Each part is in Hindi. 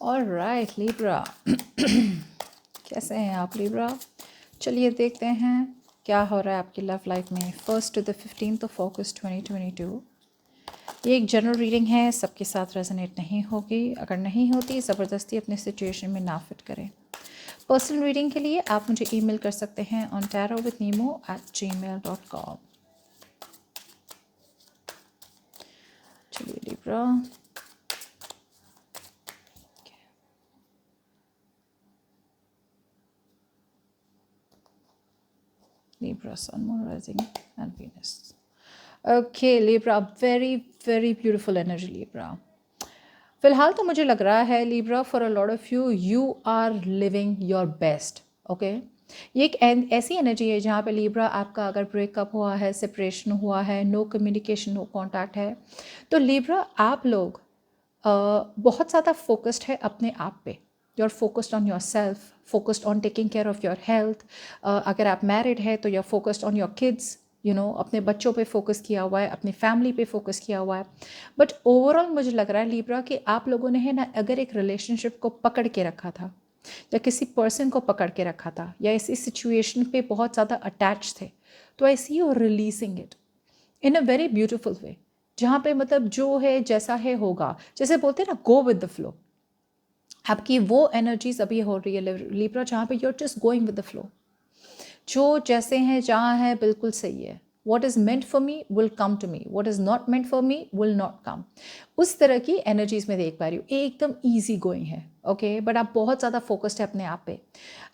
ऑलराइट लिब्रा, कैसे हैं आप लिब्रा? चलिए देखते हैं क्या हो रहा है आपकी लव लाइफ में 1st to the 15th of August 2022। ये एक जनरल रीडिंग है, सबके साथ रेजोनेट नहीं होगी। अगर नहीं होती ज़बरदस्ती अपने सिचुएशन में ना फिट करें। पर्सनल रीडिंग के लिए आप मुझे ईमेल कर सकते हैं on tarotwithnemo@gmail.com। चलिए Libra, Libra, Sun, Moon, Rising and Venus. Okay, Libra, very beautiful energy, Libra. फिलहाल तो मुझे लग रहा है Libra, for a lot of you, you are living your best. Okay? ये एक ऐसी एनर्जी है जहाँ पे Libra आपका अगर ब्रेकअप हुआ है, सेपरेशन हुआ है, नो कम्युनिकेशन, नो कॉन्टैक्ट है, तो Libra आप लोग बहुत ज़्यादा फोकस्ड है अपने आप पे। You are focused on yourself, focused on taking care of your health. अगर आप मैरिड है तो you are focused on your kids, you know, अपने बच्चों पे फोकस किया हुआ है, अपनी फैमिली पे फोकस किया हुआ है। बट ओवरऑल मुझे लग रहा है लिब्रा कि आप लोगों ने है ना, अगर एक रिलेशनशिप को पकड़ के रखा था या किसी पर्सन को पकड़ के रखा था या इसी सिचुएशन पे बहुत ज़्यादा अटैच थे, तो I see you releasing it in a very beautiful way, जहाँ पे मतलब जो है जैसा है होगा, जैसे बोलते हैं ना, गो विद द फ्लो। आपकी वो एनर्जीज अभी हो रही है लिब्रा जहाँ पे you are just going with the flow. जो जैसे हैं जहाँ है बिल्कुल सही है। What is meant for me will come to me, what is not meant for me will not come. उस तरह की एनर्जीज में देख पा रही हूँ, एकदम ईजी गोइंग है। ओके, बट आप बहुत ज़्यादा फोकस्ड है अपने आप पे।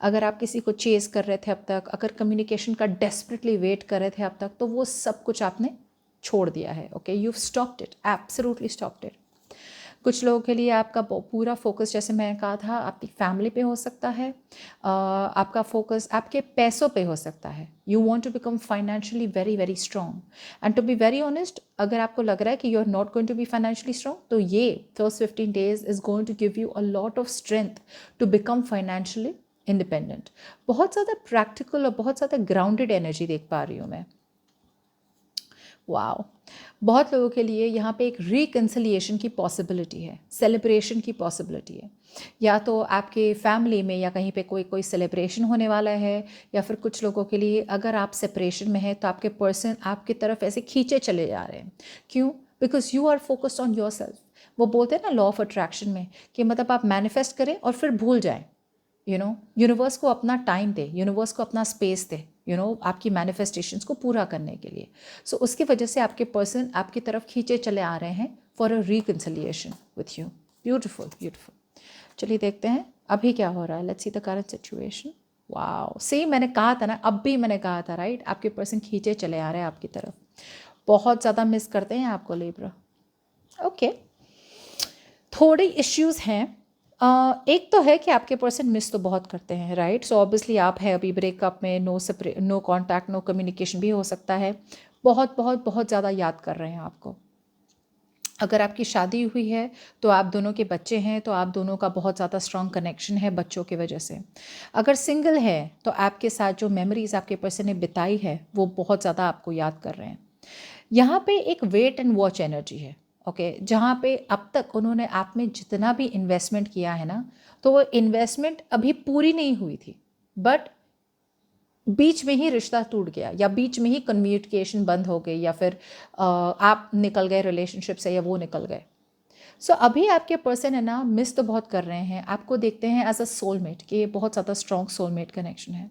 अगर आप किसी को चेज कर रहे थे अब तक, अगर कम्युनिकेशन का डेस्परेटली वेट कर रहे थे अब तक, तो वो सब कुछ आपने छोड़ दिया है। Okay, you stopped it, absolutely stopped it. कुछ लोगों के लिए आपका पूरा फोकस, जैसे मैंने कहा था, आपकी फैमिली पे हो सकता है। आपका फोकस आपके पैसों पे हो सकता है। You want to become financially very strong. And to be very honest, अगर आपको लग रहा है कि you are not going to be financially strong, तो ये first 15 days is going to give you a lot of strength to become financially independent. बहुत ज़्यादा प्रैक्टिकल और बहुत ज़्यादा ग्राउंडेड एनर्जी देख पा रही हूँ मैं। वाओ, बहुत लोगों के लिए यहाँ पे एक रिकन्सिलिएशन की पॉसिबिलिटी है, सेलिब्रेशन की पॉसिबिलिटी है। या तो आपके फैमिली में या कहीं पे कोई कोई सेलिब्रेशन होने वाला है, या फिर कुछ लोगों के लिए अगर आप सेपरेशन में हैं तो आपके पर्सन आपकी तरफ ऐसे खींचे चले जा रहे हैं। क्यों? Because you are focused on yourself. वो बोलते हैं ना लॉ ऑफ अट्रैक्शन में कि मतलब आप मैनिफेस्ट करें और फिर भूल जाएं। यू नो, यूनिवर्स को अपना टाइम दे, यूनिवर्स को अपना स्पेस दे, यू नो, आपकी मैनिफेस्टेशंस को पूरा करने के लिए। सो उसकी वजह से आपके पर्सन आपकी तरफ खींचे चले आ रहे हैं for a reconciliation with you. Beautiful beautiful. चलिए देखते हैं अभी क्या हो रहा है। Let's see the current situation. Wow, same मैंने कहा था ना, अब भी मैंने कहा था, राइट? आपके पर्सन खींचे चले आ रहे हैं आपकी तरफ। बहुत ज़्यादा मिस करते हैं आपको लिब्रा। ओके, थोड़े इश्यूज हैं। एक तो है कि आपके पर्सन मिस तो बहुत करते हैं, राइट? सो ऑब्वियसली आप है अभी ब्रेकअप में, नो कॉन्टैक्ट, नो कम्युनिकेशन भी हो सकता है। बहुत बहुत बहुत ज़्यादा याद कर रहे हैं आपको। अगर आपकी शादी हुई है तो आप दोनों के बच्चे हैं, तो आप दोनों का बहुत ज़्यादा स्ट्रॉन्ग कनेक्शन है बच्चों की वजह से। अगर सिंगल है तो आपके साथ जो मेमोरीज आपके पर्सन ने बिताई है वो बहुत ज़्यादा आपको याद कर रहे हैं। यहाँ पे एक वेट एंड वॉच एनर्जी है। ओके, जहाँ पे अब तक उन्होंने आप में जितना भी इन्वेस्टमेंट किया है ना, तो वो इन्वेस्टमेंट अभी पूरी नहीं हुई थी, बट बीच में ही रिश्ता टूट गया, या बीच में ही कम्युनिकेशन बंद हो गई, या फिर आप निकल गए रिलेशनशिप से, या वो निकल गए। सो अभी आपके पर्सन है ना, मिस तो बहुत कर रहे हैं, आपको देखते हैं एज अ सोलमेट, कि ये बहुत ज़्यादा स्ट्रॉन्ग सोलमेट कनेक्शन है।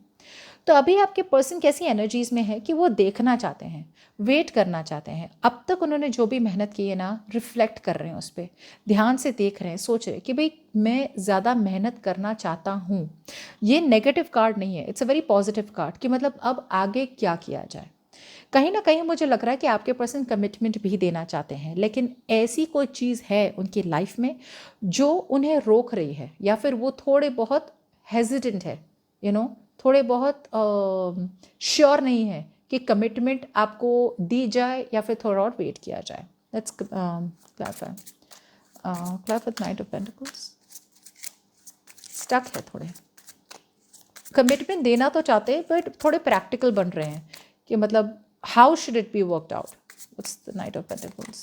तो अभी आपके पर्सन कैसी एनर्जीज़ में है कि वो देखना चाहते हैं, वेट करना चाहते हैं। अब तक उन्होंने जो भी मेहनत की है ना, रिफ्लेक्ट कर रहे हैं उस पर, ध्यान से देख रहे हैं, सोच रहे हैं कि भाई मैं ज़्यादा मेहनत करना चाहता हूँ। ये नेगेटिव कार्ड नहीं है, it's a very positive card, कि मतलब अब आगे क्या किया जाए। कहीं ना कहीं मुझे लग रहा है कि आपके पर्सन कमिटमेंट भी देना चाहते हैं, लेकिन ऐसी कोई चीज़ है उनकी लाइफ में जो उन्हें रोक रही है, या फिर वो थोड़े बहुत हेजिडेंट है, यू नो, थोड़े बहुत श्योर नहीं है कि कमिटमेंट आपको दी जाए या फिर थोड़ा और वेट किया जाए। Let's clarify. Clarify with knight of pentacles. Stuck है थोड़े, कमिटमेंट देना तो चाहते हैं बट थोड़े प्रैक्टिकल बन रहे हैं कि मतलब how should it be worked out. What's the knight of pentacles?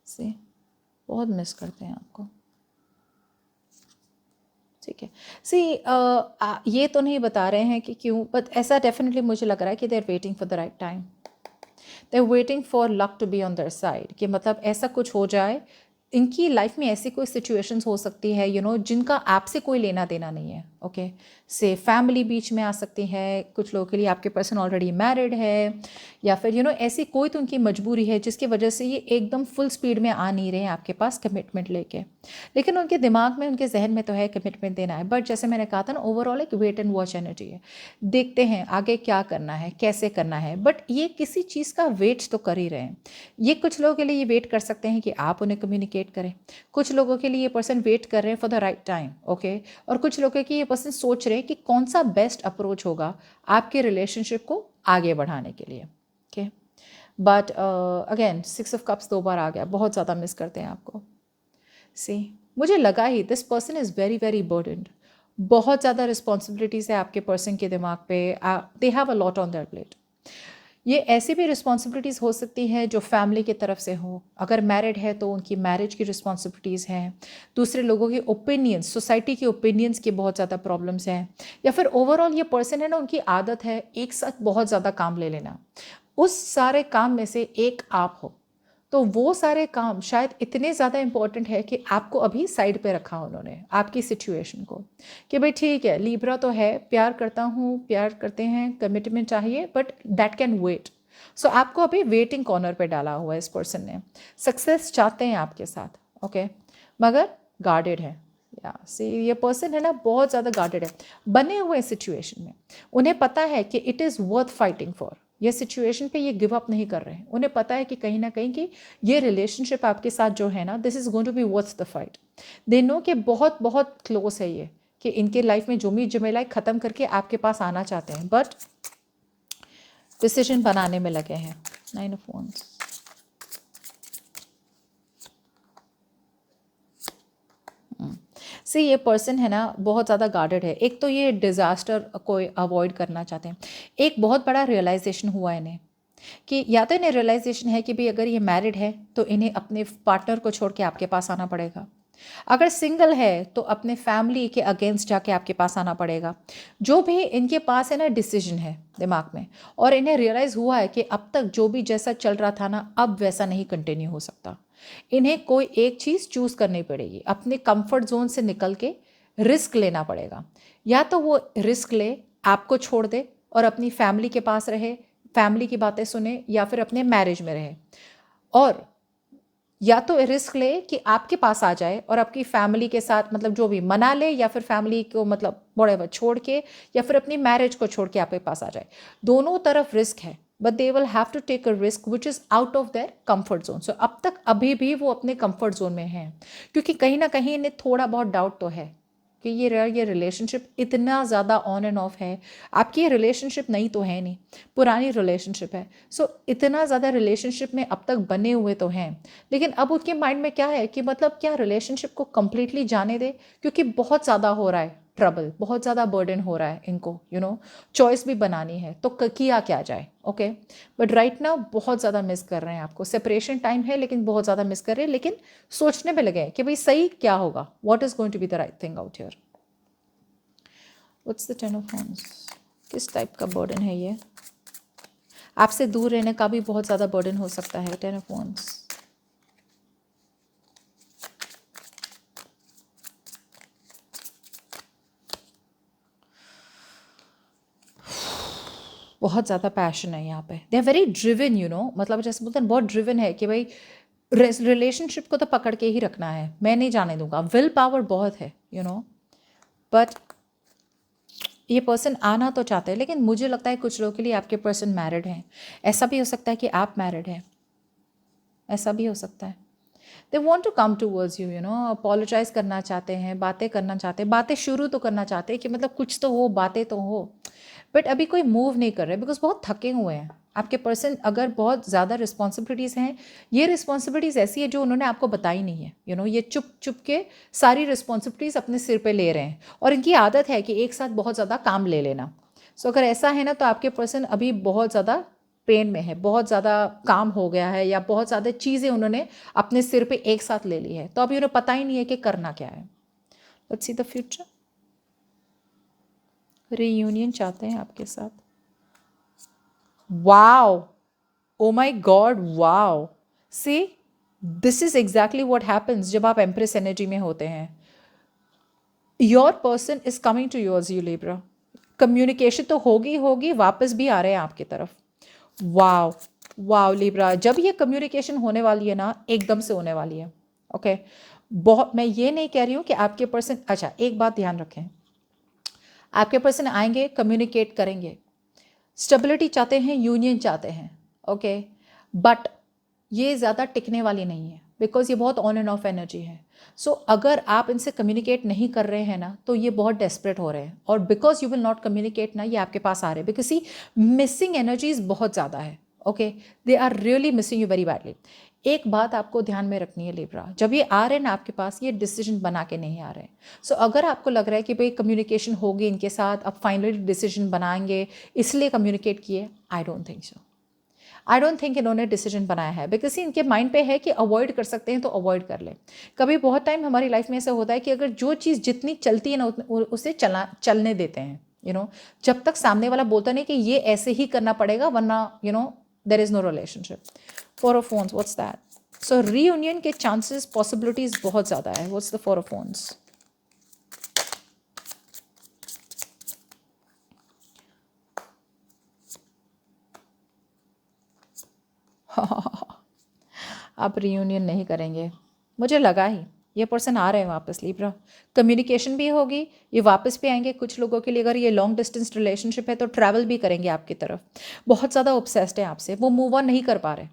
See, बहुत मिस करते हैं आपको। ठीक है, सी ये तो नहीं बता रहे हैं कि क्यों, बट ऐसा डेफिनेटली मुझे लग रहा है कि they are waiting for the right time, they are waiting for luck to be on their side, कि मतलब ऐसा कुछ हो जाए इनकी लाइफ में, ऐसी कोई सिचुएशंस हो सकती है जिनका आपसे कोई लेना देना नहीं है। ओके, से फैमिली बीच में आ सकती है, कुछ लोगों के लिए आपके पर्सन ऑलरेडी मैरिड है, या फिर ऐसी कोई तो उनकी मजबूरी है जिसकी वजह से ये एकदम फुल स्पीड में आ नहीं रहे हैं आपके पास कमिटमेंट लेके, लेकिन उनके दिमाग में, उनके जहन में तो है कमिटमेंट देना है। बट जैसे मैंने कहा था ना, ओवरऑल एक वेट एंड वॉच एनर्जी है, देखते हैं आगे क्या करना है, कैसे करना है, बट ये किसी चीज़ का वेट तो कर ही रहे हैं। ये कुछ लोगों के लिए ये वेट कर सकते हैं कि आप उन्हें कम्युनिकेट करें, कुछ लोगों के लिए ये पर्सन वेट कर रहे हैं for the right time. Okay, और कुछ लोगों के ये पर्सन सोच रहे हैं कि कौन सा बेस्ट अप्रोच होगा आपके रिलेशनशिप को आगे बढ़ाने के लिए। Okay, but again 6 of cups 2 बार आ गया, बहुत ज़्यादा मिस करते हैं आपको। सी, मुझे लगा ही this person is very very burdened, बहुत ज़्यादा रिस्पॉन्सिबिलिटीज़ है आपके पर्सन के दिमाग पे, they have a lot on their plate. ये ऐसी भी रिस्पॉन्सिबिलिटीज़ हो सकती हैं जो फैमिली की तरफ से हो, अगर मैरिड है तो उनकी मैरिज की रिस्पॉन्सिबिलिटीज़ हैं, दूसरे लोगों के ओपिनियंस, सोसाइटी के ओपिनियंस की बहुत ज़्यादा प्रॉब्लम्स हैं, या फिर ओवरऑल ये पर्सन है ना, उनकी आदत है एक साथ बहुत ज़्यादा काम ले लेना, उस सारे काम में से एक आप हो, तो वो सारे काम शायद इतने ज़्यादा इम्पोर्टेंट है कि आपको अभी साइड पे रखा उन्होंने, आपकी सिचुएशन को, कि भाई ठीक है, लीब्रा तो है, प्यार करता हूँ, प्यार करते हैं, कमिटमेंट चाहिए, बट दैट कैन वेट। सो आपको अभी वेटिंग कॉर्नर पे डाला हुआ है इस पर्सन ने, सक्सेस चाहते हैं आपके साथ, ओके, मगर गार्डेड है। या सी, ये पर्सन है ना, बहुत ज़्यादा गार्डेड है, बने हुए सिचुएशन में, उन्हें पता है कि it is worth fighting for, ये सिचुएशन पे ये गिव अप नहीं कर रहे हैं, उन्हें पता है कि कहीं ना कहीं कि ये रिलेशनशिप आपके साथ जो है ना, this is going to be worth the fight. They know कि बहुत बहुत क्लोज है ये, कि इनके लाइफ में जो भी झमेला ख़त्म करके आपके पास आना चाहते हैं, बट डिसीजन बनाने में लगे हैं। 9 ऑफ वांड्स, से ये पर्सन है ना, बहुत ज़्यादा गार्डेड है। एक तो ये डिज़ास्टर को अवॉइड करना चाहते हैं, एक बहुत बड़ा रियलाइजेशन हुआ इन्हें, कि या तो इन्हें रियलाइजेशन है कि भाई अगर ये मैरिड है तो इन्हें अपने पार्टनर को छोड़ के आपके पास आना पड़ेगा, अगर सिंगल है तो अपने फैमिली के अगेंस्ट जाके आपके पास आना पड़ेगा। जो भी इनके पास है ना डिसीजन है दिमाग में, और इन्हें रियलाइज़ हुआ है कि अब तक जो भी जैसा चल रहा था ना, अब वैसा नहीं कंटिन्यू हो सकता, इन्हें कोई एक चीज़ चूज़ करनी पड़ेगी, अपने कंफर्ट जोन से निकल के रिस्क लेना पड़ेगा। या तो वो रिस्क ले, आपको छोड़ दे और अपनी फैमिली के पास रहे, फैमिली की बातें सुने, या फिर अपने मैरिज में रहे, और या तो रिस्क ले कि आपके पास आ जाए और आपकी फैमिली के साथ मतलब जो भी मना ले, या फिर फैमिली को मतलब बड़े छोड़ के, या फिर अपनी मैरिज को छोड़ के आपके पास आ जाए। दोनों तरफ रिस्क है, but they will have to take a risk which is out of their comfort zone. So अब तक अभी भी वो अपने कंफर्ट जोन में हैं, क्योंकि कहीं ना कहीं इन्हें थोड़ा बहुत डाउट तो है कि ये रिलेशनशिप इतना ज़्यादा ऑन एंड ऑफ है। आपकी ये रिलेशनशिप नई तो है नहीं, पुरानी रिलेशनशिप है। सो इतना ज़्यादा रिलेशनशिप में अब तक बने हुए तो हैं, लेकिन अब उसके माइंड में क्या है कि मतलब क्या रिलेशनशिप को कंप्लीटली जाने दे, क्योंकि बहुत ज़्यादा हो रहा है ट्रबल, बहुत ज़्यादा बर्डन हो रहा है इनको, चॉइस भी बनानी है, तो किया क्या जाए। ओके, बट राइट नाउ बहुत ज़्यादा मिस कर रहे हैं आपको, सेपरेशन टाइम है लेकिन बहुत ज़्यादा मिस कर रहे हैं, लेकिन सोचने में लगे हैं कि भाई सही क्या होगा, what is going to be the right thing out here. What's the 10 of wands, किस टाइप का बर्डन है ये, आपसे दूर रहने का भी बहुत ज़्यादा बर्डन हो सकता है। 10 ऑफ वांड्स, बहुत ज़्यादा पैशन है यहाँ पे, दे आर वेरी ड्रिवन, मतलब जैसे बोलते हैं बहुत ड्रिवन है कि भाई रिलेशनशिप को तो पकड़ के ही रखना है, मैं नहीं जाने दूंगा, विल पावर बहुत है, बट ये पर्सन आना तो चाहते हैं, लेकिन मुझे लगता है कुछ लोगों के लिए आपके पर्सन मैरिड हैं, ऐसा भी हो सकता है कि आप मैरिड हैं, ऐसा भी हो सकता है। They want to come towards you, apologise करना चाहते हैं, बातें करना चाहते हैं, बातें शुरू तो करना चाहते हैं कि मतलब कुछ तो हो, बातें तो हो, बट अभी कोई मूव नहीं कर रहे बिकॉज बहुत थके हुए हैं आपके पर्सन। अगर बहुत ज़्यादा रिस्पॉन्सिबिलिटीज़ हैं, ये रिस्पॉन्सिबिलिटीज़ ऐसी है जो उन्होंने आपको बताई नहीं है, ये चुप चुप के सारी रिस्पॉन्सिबिलिटीज़ अपने सिर पे ले रहे हैं, और इनकी आदत है कि एक साथ बहुत ज़्यादा काम ले लेना। सो अगर ऐसा है ना, तो आपके पर्सन अभी बहुत ज़्यादा पेन में है, बहुत ज़्यादा काम हो गया है या बहुत ज़्यादा चीज़ें उन्होंने अपने सिर पे एक साथ ले ली है, तो अभी उन्हें पता ही नहीं है कि करना क्या है। Let's see the future. Reunion चाहते हैं आपके साथ। Wow, oh my god, wow, see this is exactly what happens जब आप एम्प्रेस एनर्जी में होते हैं। Your person is coming to yours, you Libra. Communication तो होगी, वापस भी आ रहे हैं आपकी तरफ। वाओ वाओ लिब्रा, जब ये कम्युनिकेशन होने वाली है ना, एकदम से होने वाली है। ओके बहुत, मैं ये नहीं कह रही हूँ कि आपके पर्सन, अच्छा एक बात ध्यान रखें, आपके पर्सन आएंगे, कम्युनिकेट करेंगे, स्टेबिलिटी चाहते हैं, यूनियन चाहते हैं, ओके, बट ये ज़्यादा टिकने वाली नहीं है, बिकॉज ये बहुत ऑन एंड ऑफ एनर्जी है। सो अगर आप इनसे कम्युनिकेट नहीं कर रहे हैं ना, तो ये बहुत डेस्परेट हो रहे हैं, और because you will not communicate ना, ये आपके पास आ रहे हैं, बिकॉज सी मिसिंग एनर्जीज बहुत ज़्यादा है। Okay, they are really missing you very badly. एक बात आपको ध्यान में रखनी है लिब्रा, जब ये आ रहे हैं ना आपके पास, ये डिसीजन बना के नहीं आ रहे हैं। सो अगर आपको लग रहा है कि भाई कम्युनिकेशन होगी इनके साथ, अब फाइनली डिसीजन बनाएंगे इसलिए कम्युनिकेट किए, I don't think so. I don't think इन्होंने डिसीजन बनाया है, बिकॉज इनके माइंड पे है कि अवॉइड कर सकते हैं तो अवॉइड कर ले। कभी बहुत टाइम हमारी लाइफ में ऐसा होता है कि अगर जो चीज़ जितनी चलती है ना, उसे चलने देते हैं, जब तक सामने वाला बोलता नहीं कि ये ऐसे ही करना पड़ेगा वरना there is no relationship. 4 of Wands, what's that? So reunion के चांसेस, पॉसिबिलिटीज बहुत ज़्यादा है। What's the 4 of Wands? आप रीयूनियन नहीं करेंगे, मुझे लगा ही। ये पर्सन आ रहे हैं वापस लिब्रा, कम्युनिकेशन भी होगी, ये वापस भी आएंगे। कुछ लोगों के लिए अगर ये लॉन्ग डिस्टेंस रिलेशनशिप है तो ट्रैवल भी करेंगे आपकी तरफ। बहुत ज़्यादा ऑब्सेस्ड है आपसे, वो मूव ऑन नहीं कर पा रहे,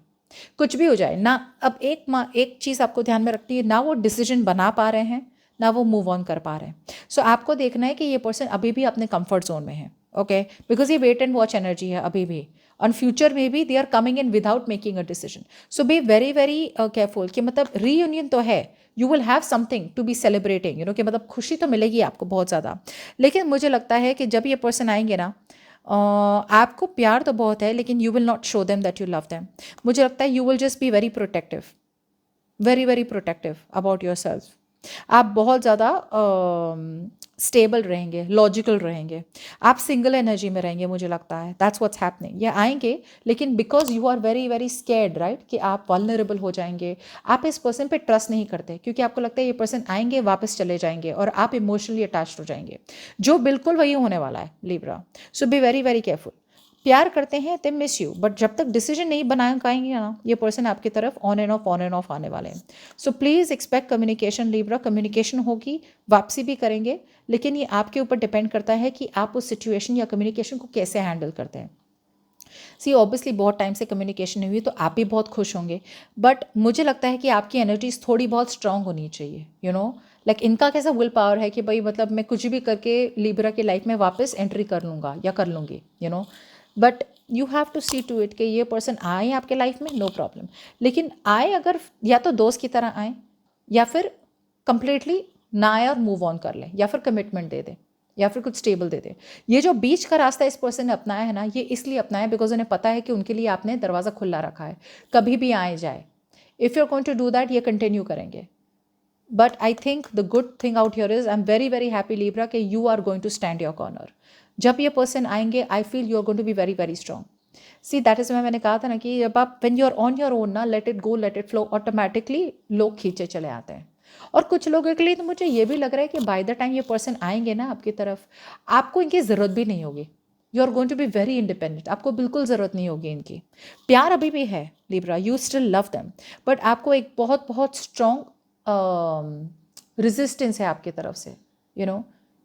कुछ भी हो जाए ना। अब एक चीज़ आपको ध्यान में रखती है ना, वो डिसीजन बना पा रहे हैं ना वो मूव ऑन कर पा रहे हैं। सो आपको देखना है कि ये पर्सन अभी भी अपने कंफर्ट जोन में है, ओके, बिकॉज ये वेट एंड वॉच एनर्जी है अभी भी, और फ्यूचर में भी they are coming in without making a decision. So be very very careful कि मतलब रीयूनियन तो है, you will have something to be celebrating, कि मतलब खुशी तो मिलेगी आपको बहुत ज़्यादा। लेकिन मुझे लगता है कि जब ये पर्सन आएंगे ना, आपको प्यार तो बहुत है, लेकिन you will not show them that you love them. मुझे लगता है you will just be very protective, very very protective about your self. आप बहुत ज़्यादा स्टेबल रहेंगे, लॉजिकल रहेंगे, आप सिंगल एनर्जी में रहेंगे, मुझे लगता है दैट्स व्हाट्स हैपनिंग। ये आएंगे लेकिन because you are very very scared, right, कि आप वल्नरेबल हो जाएंगे। आप इस पर्सन पे ट्रस्ट नहीं करते, क्योंकि आपको लगता है ये पर्सन आएंगे वापस चले जाएंगे और आप इमोशनली अटैच्ड हो जाएंगे, जो बिल्कुल वही होने वाला है Libra. So be very very careful. प्यार करते हैं दे मिस यू, बट जब तक डिसीजन नहीं बना पाएंगे ना, ये पर्सन आपकी तरफ ऑन एंड ऑफ आने वाले हैं। So please expect communication Libra, communication होगी, वापसी भी करेंगे, लेकिन ये आपके ऊपर डिपेंड करता है कि आप उस सिचुएशन या कम्युनिकेशन को कैसे हैंडल करते हैं। सी ऑब्वियसली बहुत टाइम से कम्युनिकेशन नहीं हुई तो आप भी बहुत खुश होंगे, बट मुझे लगता है कि आपकी एनर्जीज थोड़ी बहुत स्ट्रांग होनी चाहिए, लाइक इनका कैसा विल पावर है कि भाई मतलब मैं कुछ भी करके लिब्रा की लाइफ में वापस एंट्री कर लूँगा या कर लूँगी, but you have to see to it कि ये पर्सन आए आपके लाइफ में, नो प्रॉब्लम, लेकिन आए अगर या तो दोस्त की तरह आए या फिर कंप्लीटली ना आए और मूव ऑन कर ले, या फिर कमिटमेंट दे दे, या फिर कुछ स्टेबल दे दे। ये जो बीच का रास्ता इस पर्सन ने अपनाया है ना, ये इसलिए अपनाया बिकॉज उन्हें पता है कि उनके लिए आपने दरवाज़ा खुला रखा है, कभी भी आए जाए। If you are going to do that, ये कंटिन्यू करेंगे। But I think the good thing out here is, I am very very happy Libra कि you are going to stand your corner. जब ये पर्सन आएंगे, I feel you are going to be very very strong. See that is मैंने कहा था ना कि जब आप when you are on your own ना, let it go, let it flow, automatically लोग खींचे चले आते हैं। और कुछ लोगों के लिए तो मुझे ये भी लग रहा है कि बाय द टाइम ये पर्सन आएंगे ना आपकी तरफ, आपको इनकी ज़रूरत भी नहीं होगी। You are going to be very independent, आपको बिल्कुल ज़रूरत नहीं होगी इनकी। प्यार अभी भी है Libra, you still love them, but आपको एक बहुत बहुत स्ट्रॉन्ग रेजिस्टेंस है आपकी तरफ से,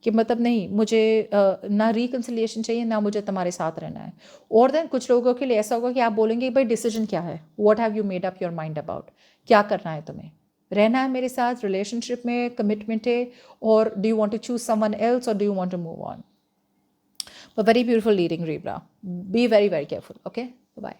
कि मतलब नहीं, मुझे ना रिकन्सिलिएशन चाहिए, ना मुझे तुम्हारे साथ रहना है। और देन कुछ लोगों के लिए ऐसा होगा कि आप बोलेंगे भाई डिसीजन क्या है, what have you made up your mind about, क्या करना है तुम्हें, रहना है मेरे साथ रिलेशनशिप में, कमिटमेंट है, और do you want to choose someone else और do you want to move on. Very beautiful reading Libra, be very very careful, okay, bye.